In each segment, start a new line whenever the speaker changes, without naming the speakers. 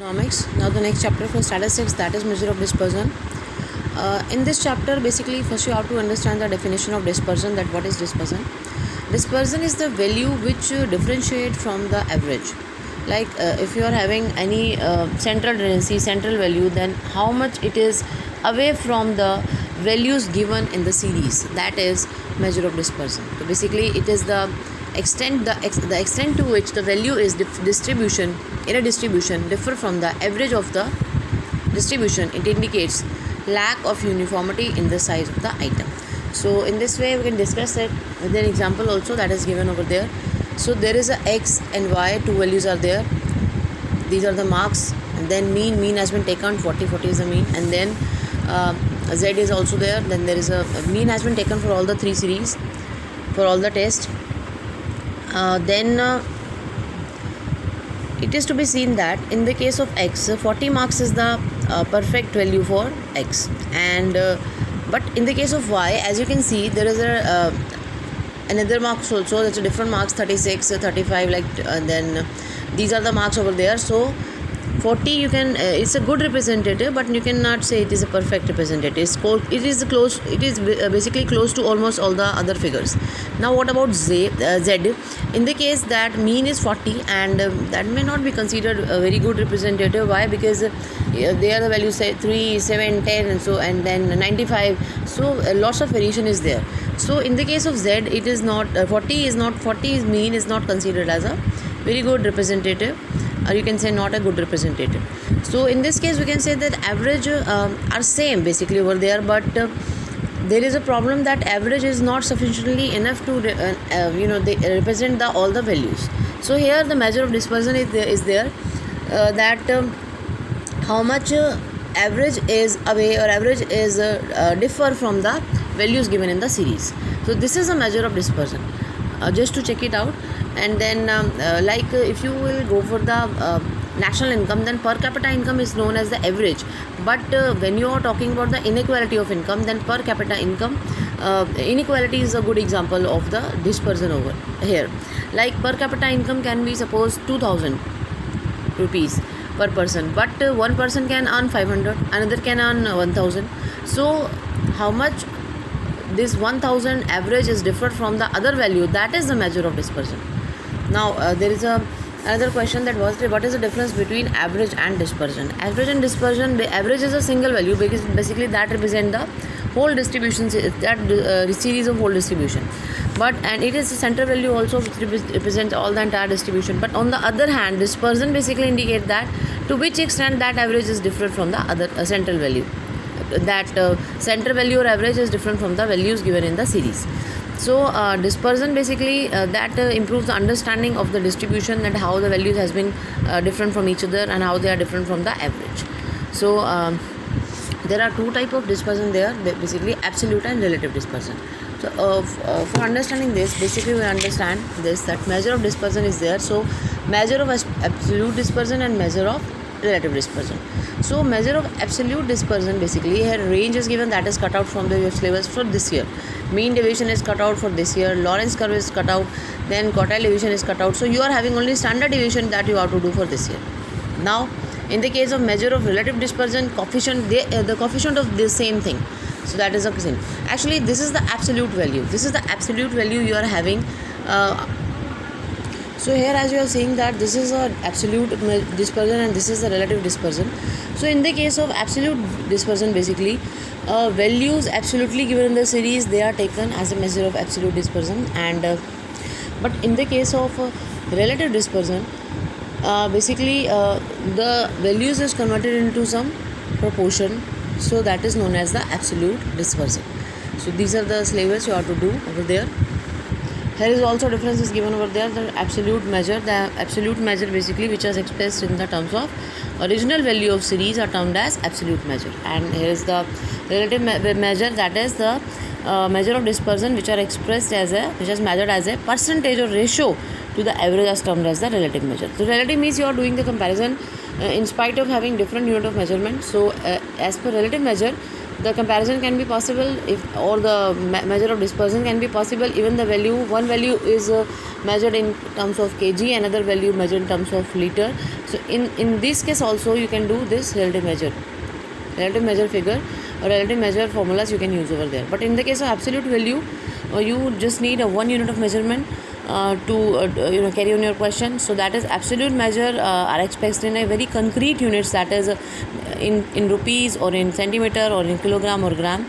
Economics. Now the next chapter for statistics, that is measure of dispersion. In this chapter, basically first you have to understand the definition of dispersion, that what is dispersion. Dispersion is the value which differentiate from the average. Like if you are having any central tendency, central value, then how much it is away from the values given in the series, that is measure of dispersion. So basically it is the extent to which the value is distribution in a distribution differ from the average of the distribution. It indicates lack of uniformity in the size of the item. So in this way we can discuss it with an example also that is given over there. So there is a x and y, two values are there, these are the marks, and then mean has been taken, 40 is the mean, and then z is also there. Then there is a mean has been taken for all the three series, for all the tests. Then it is to be seen that in the case of x, 40 marks is the perfect value for x, and but in the case of y, as you can see, there is a another marks also, that's a different marks, 36, 35, like then these are the marks over there. So 40 you can it's a good representative, but you cannot say it is a perfect representative. It is close, it is basically close to almost all the other figures. Now what about z? In the case that mean is 40, and that may not be considered a very good representative. Why? Because there the value say 3, 7, 10, and so, and then 95, so lots of variation is there. So in the case of z, it is not 40 is mean is not considered as a very good representative, or you can say not a good representative. So in this case we can say that average are same basically over there, but there is a problem that average is not sufficiently enough to they represent all the values. So here the measure of dispersion is there, that how much average is away, or average is differ from the values given in the series. So this is a measure of dispersion, just to check it out. And then if you will go for the national income, then per capita income is known as the average, but when you are talking about the inequality of income, then per capita income inequality is a good example of the dispersion over here. Like per capita income can be suppose 2000 rupees per person, but one person can earn 500, another can earn 1000. So how much this 1000 average is different from the other value, that is the measure of dispersion. Now there is another question, that was what is the difference between average and dispersion. Average and dispersion, the average is a single value because basically that represent the whole distribution, that series of whole distribution, and it is a center value also which represents all the entire distribution. But on the other hand, dispersion basically indicate that to which extent that average is different from the other central value, that center value or average is different from the values given in the series. So dispersion basically that improves the understanding of the distribution, that how the values has been different from each other and how they are different from the average. So there are two type of dispersion there, basically absolute and relative dispersion. So for understanding this, basically we understand this, that measure of dispersion is there. So measure of absolute dispersion and measure of relative dispersion. So measure of absolute dispersion, basically here range is given, that is cut out from the syllabus for this year. Mean deviation is cut out for this year, Lorentz curve is cut out, then quartile deviation is cut out. So you are having only standard deviation that you have to do for this year. Now in the case of measure of relative dispersion, coefficient, the coefficient of the same thing. So that is a thing. Actually this is the absolute value, this is the absolute value you are having. So here as you are seeing that this is a absolute dispersion and this is the relative dispersion. So in the case of absolute dispersion, basically values absolutely given in the series, they are taken as a measure of absolute dispersion, and but in the case of relative dispersion, basically the values is converted into some proportion, so that is known as the absolute dispersion. So these are the syllabus you have to do over there. Here is also difference is given over there, the absolute measure basically which is expressed in the terms of original value of series are termed as absolute measure, and here is the relative measure, that is the measure of dispersion which are expressed as which is measured as a percentage or ratio to the average, as termed as the relative measure. So relative means you are doing the comparison in spite of having different unit of measurement. So as per relative measure, the comparison can be possible, if or the measure of dispersion can be possible. Even the value, one value is measured in terms of kg, another value measured in terms of liter. So in this case also you can do this relative measure figure or relative measure formulas you can use over there. But in the case of absolute value, you just need a 1 unit of measurement to carry on your question. So that is absolute measure are expressed in a very concrete units, that is in rupees or in centimeter or in kilogram or gram.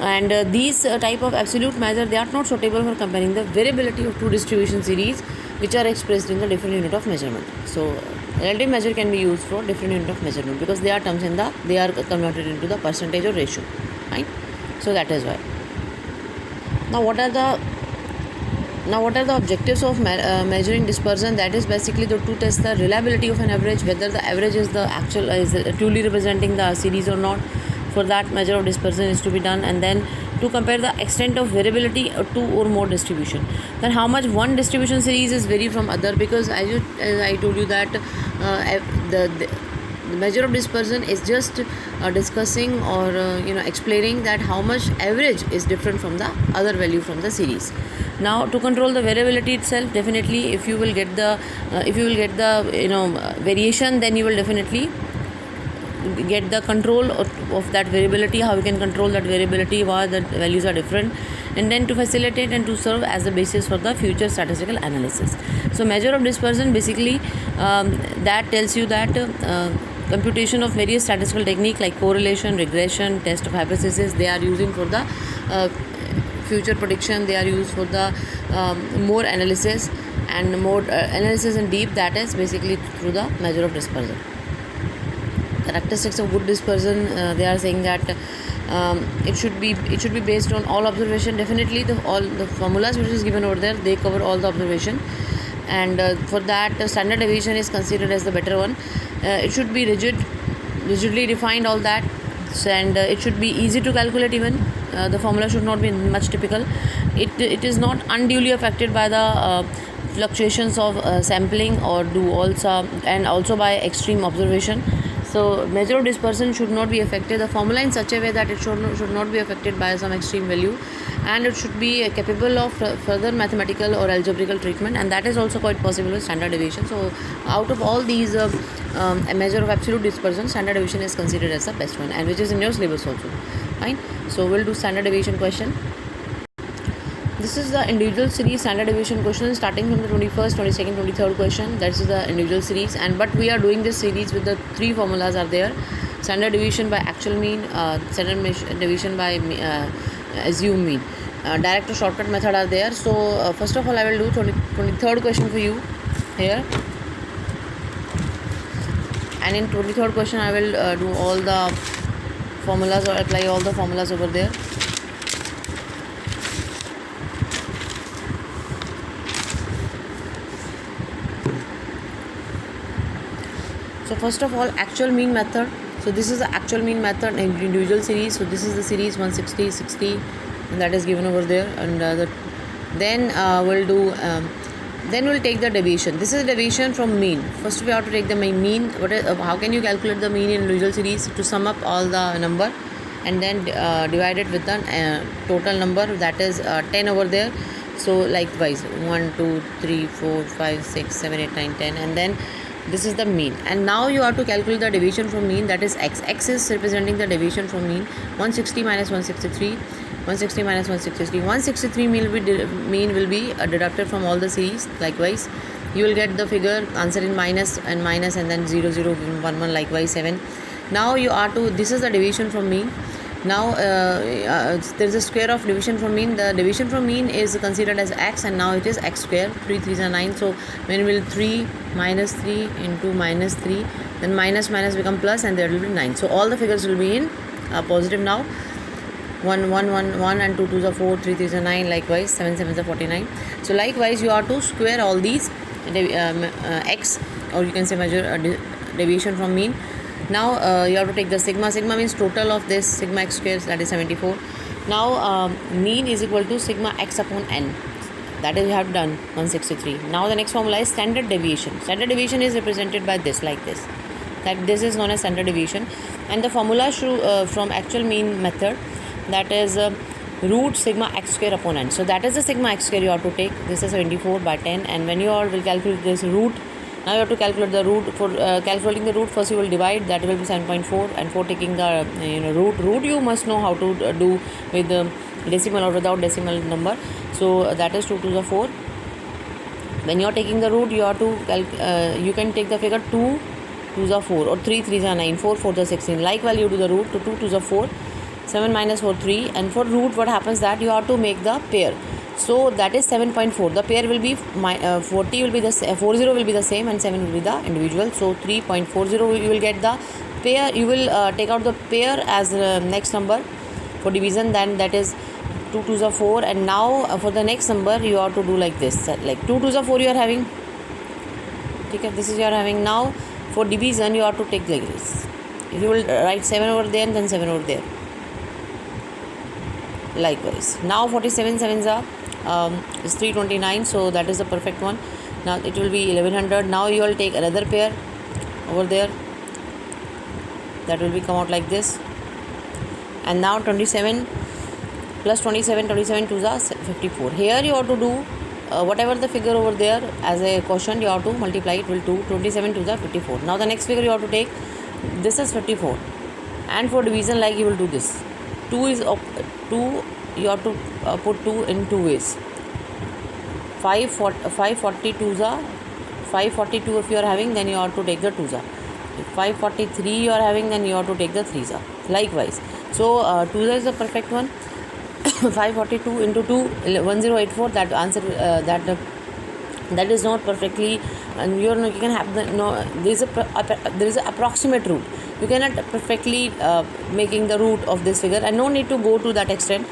And these type of absolute measure, they are not suitable for comparing the variability of two distribution series which are expressed in the different unit of measurement. So relative measure can be used for different unit of measurement because they are terms in the, they are converted into the percentage or ratio, right? So that is why. Now what are the objectives of measuring dispersion? That is basically to test the reliability of an average, whether the average is the actual is truly representing the series or not. For that, measure of dispersion is to be done, and then to compare the extent of variability of two or more distribution. Then how much one distribution series is vary from other, because as I told you that the measure of dispersion is just discussing or explaining that how much average is different from the other value from the series. Now to control the variability itself, definitely if you will get the variation, then you will definitely get the control of that variability, how you can control that variability, why the values are different, and then to facilitate and to serve as a basis for the future statistical analysis. So measure of dispersion basically that tells you that computation of various statistical technique like correlation, regression, test of hypothesis, they are using for the future prediction, they are used for the more analysis and more analysis in deep, that is basically through the measure of dispersion. Characteristics of good dispersion, they are saying that it should be based on all observation. Definitely all the formulas which is given over there, they cover all the observation, and for that standard deviation is considered as the better one. It should be rigidly defined, all that, and it should be easy to calculate. Even the formula should not be much typical. It is not unduly affected by the fluctuations of sampling or also by extreme observation. So measure of dispersion should not be affected, the formula in such a way that it should not be affected by some extreme value, and it should be capable of further mathematical or algebraical treatment, and that is also quite possible with standard deviation. So out of all these a measure of absolute dispersion, standard deviation is considered as the best one, and which is in your syllabus also, fine. So we'll do standard deviation question. This is the individual series standard deviation question starting from the 21st, 22nd, 23rd question. That is the individual series, but we are doing this series with the three formulas are there: standard deviation by actual mean, standard deviation by assumed mean. Direct or shortcut method are there. So first of all, I will do 23rd question for you here, and in 23rd question I will do all the formulas or apply all the formulas over there. So first of all, actual mean method. So this is the actual mean method in individual series. So this is the series 160, 60, and that is given over there. And then we'll take the deviation. This is deviation from mean. First we have to take the mean. How can you calculate the mean in individual series? To sum up all the number and then divide it with the total number, that is 10 over there. So likewise 1, 2, 3, 4, 5, 6, 7, 8, 9, 10, and then this is the mean. And now you have to calculate the deviation from mean, that is x. X is representing the deviation from mean. 160 minus 163, 160 minus 163. 163 mean will be deducted from all the series. Likewise, you will get the figure answer in minus and then 0, 0, 1, 1, likewise 7. Now you are to, this is the deviation from mean. Now there is a square of deviation from mean. The deviation from mean is considered as x, and now it is x square. 3 3s are 9. So when will 3 minus 3 into minus 3, then minus become plus, and there will be 9. So all the figures will be in positive now. 1 1 1 1 and 2 2s are 4, 3 3s are 9, likewise 7 7s are 49. So likewise you are to square all these x, or you can say measure deviation from mean. Now you have to take the sigma. Sigma means total of this sigma x square, that is 74. Now mean is equal to sigma x upon n. That is we have done 163. Now the next formula is standard deviation. Standard deviation is represented by this, like this. that this is known as standard deviation. And the formula from actual mean method, that is root sigma x square upon n. So that is the sigma x square you have to take. This is 74 by 10, and when you all will calculate this root, now you have to calculate the root. For calculating the root, first you will divide, that will be 7.4, and for taking the root you must know how to do with the decimal or without decimal number. So that is 2 to the 4. When you are taking the root, you have to you can take the figure 2 to the 4 or 3 3 is 9, 4 4 is 16. Likewise you do the root to 2 to the 4, 7 minus 4 3, and for root what happens that you have to make the pair. So that is 7.4. The pair will be 40 will be the 40 will be the same, and 7 will be the individual. So 3.40 you will get the pair. You will take out the pair as the next number for division. Then that is 2 to the 4, and now for the next number you have to do like this, like 2 to the 4 you are having. Okay, this is you are having. Now for division you have to take like this. If you will write 7 over there and then 7 over there. Likewise, now 47 sevens are is 329, so that is the perfect one. Now it will be 1100. Now you will take another pair over there, that will be come out like this. And now 27 plus 27 to the 54. Here you have to do whatever the figure over there as a quotient, you have to multiply it with 2. 27 to the 54. Now the next figure you have to take, this is 54, and for division like you will do this. 2 is 2, you have to put 2 in 2 ways. 542 the 542 if you are having, then you have to take the 2s. If 543 you are having, then you have to take the 3s. Likewise, so 2s is the perfect one. 542 into 2, 1084. That answer that is not perfectly, and you can have the there is a approximate root. You cannot perfectly making the root of this figure, and no need to go to that extent.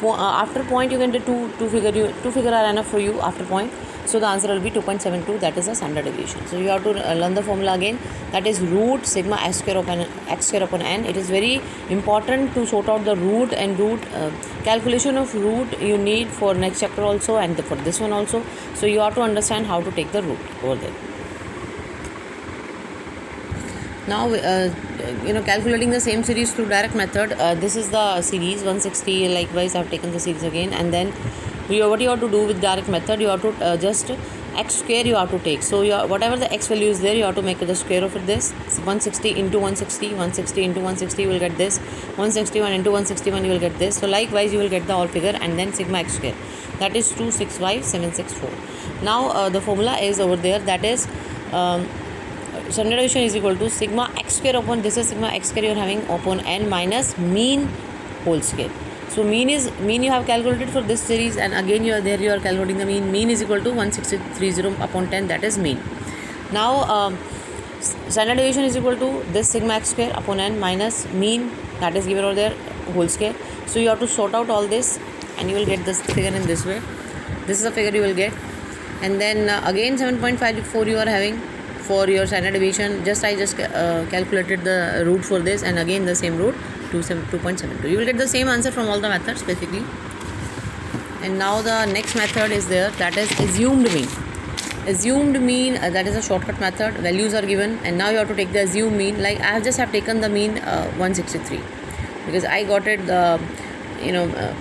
After point you can do two figure are enough for you after point. So the answer will be 2.72. That is a standard deviation. So you have to learn the formula again. That is root sigma x square upon n. It is very important to sort out the root, and root calculation of root you need for next chapter also, and for this one also. So you have to understand how to take the root over there. Now calculating the same series through direct method. This is the series 160. Likewise I have taken the series again, and then what you have to do with direct method, you have to just x square you have to take. So whatever the x value is there, you have to make the square of this. 160 into 160, 160 into 160, you will get this. 161 into 161, you will get this. So likewise you will get the whole figure, and then sigma x square, that is 265764. Now the formula is over there, that is standard deviation is equal to sigma x square upon, this is sigma x square you are having, upon n minus mean whole square. So mean you have calculated for this series, and again you are calculating the mean. Mean is equal to 1630 upon 10, that is mean. Now standard deviation is equal to this sigma x square upon n minus mean, that is given over there, whole square. So you have to sort out all this, and you will get this figure in this way. This is the figure you will get, and then again 7.54 you are having for your standard deviation. I just calculated the root for this, and again the same root, 2.72. You will get the same answer from all the methods basically. And now the next method is there, that is assumed mean. Assumed mean, that is a shortcut method. Values are given, and now you have to take the assumed mean. Like I just have taken the mean 163 because I got it the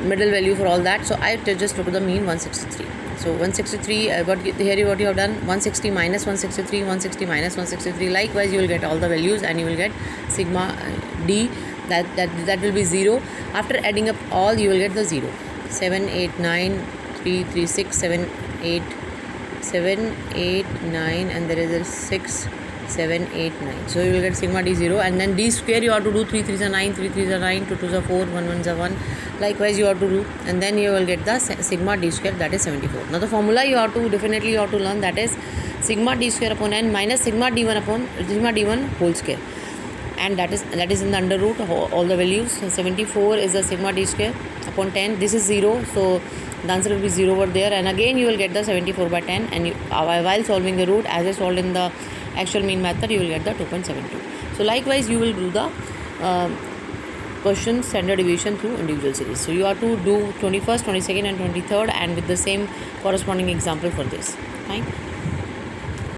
middle value for all that, so I just took the mean 163. So 163, here what you have done, 160 minus 163, 160 minus 163. Likewise you will get all the values, and you will get sigma d, that will be 0. After adding up all, you will get the 0. 7 8 9 3 3 6 7 8 7 8 9, and there is a 6 7 8 9. So you will get sigma d 0, and then d square you have to do 3 3 is 9, 3 3 is 9, 2 2 is 4, 1 1 is 1. Likewise you have to do, and then you will get the sigma d square, that is 74. Now the formula you have to learn, that is sigma d square upon n minus sigma d1 upon sigma d1 whole square, and that is in the under root all the values. 74 is the sigma d square upon 10. This is 0, so the answer will be 0 over there, and again you will get the 74 by 10, and while solving the root as I solved in the actual mean method, you will get the 2.72. So likewise you will do the question standard deviation through individual series. So you have to do 21st, 22nd and 23rd, and with the same corresponding example for this. Fine.